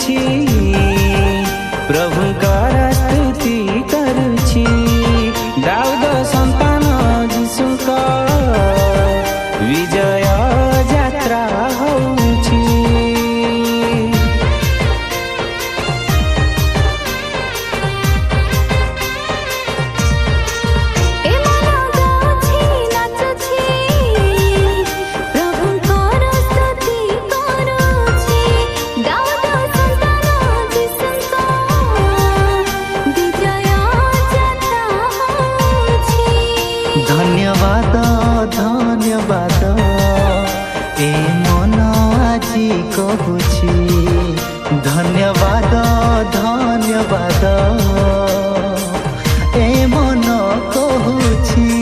नाचुछि प्रभुंकर स्तुति करुछि दाऊद संतान यीशुंक विजय यात्रा होउछि। धन्यवाद धन्यवाद ए मन आजी कहुछि धन्यवाद धन्यवाद ए मन कहुछि।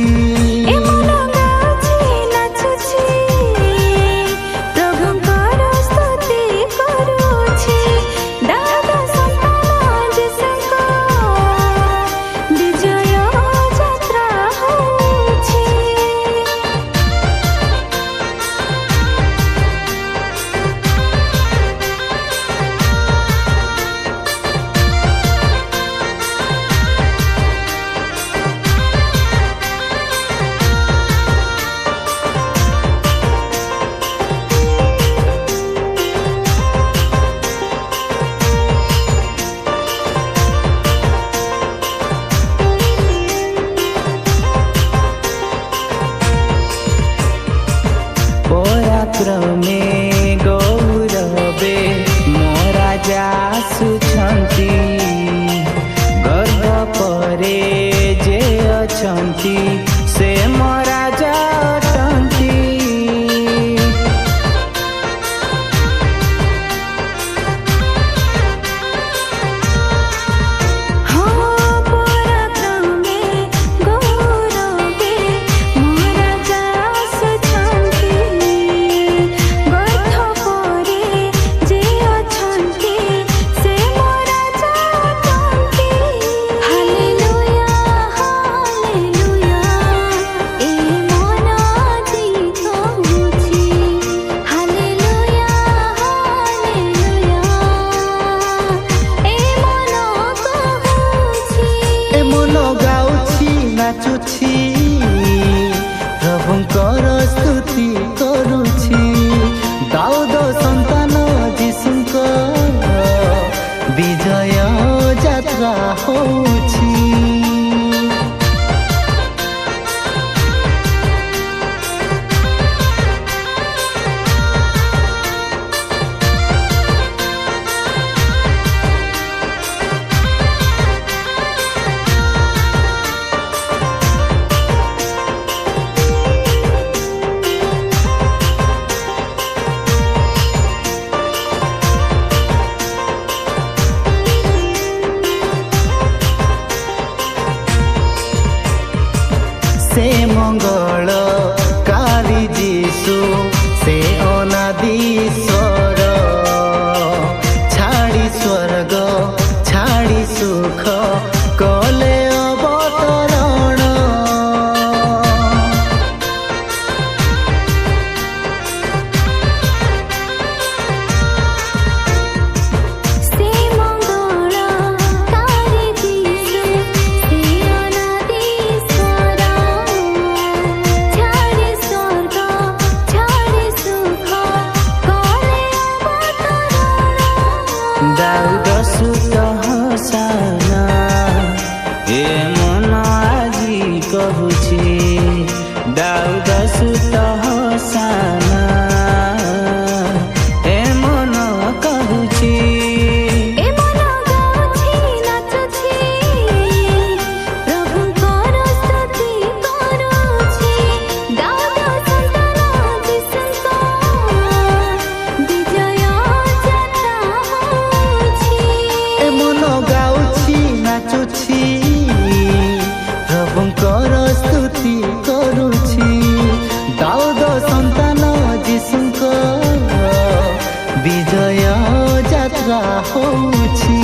पराक्रमे गौरवे मो राजा आसुछन्ति गर्व परे जे अछन्ति से मो राजा अटन्ति। नाचुछि प्रभुंकर स्तुति करुछि दाऊद संतान यीशुंक विजय यात्रा होउछि। से मंगल कारी जीशु से अनादीश्वर छाड़ी स्वर्ग छाड़ी सुख कले अवतरण। दाऊद सुत हसाना ए मन आजी कहुछि दाऊद सुत हसाना ए मन कहुछि। नाचुछि प्रभुंकर स्तुति करुछि दाऊद संतान यीशुंक विजय यात्रा होउछि।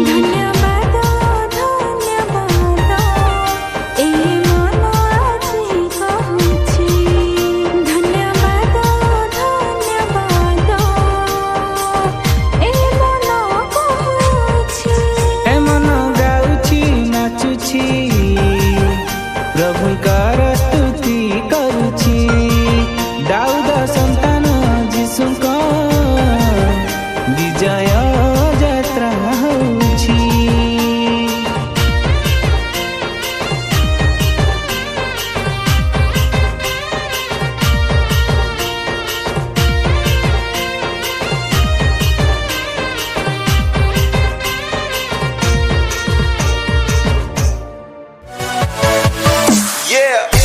धन्यवाद Yeah.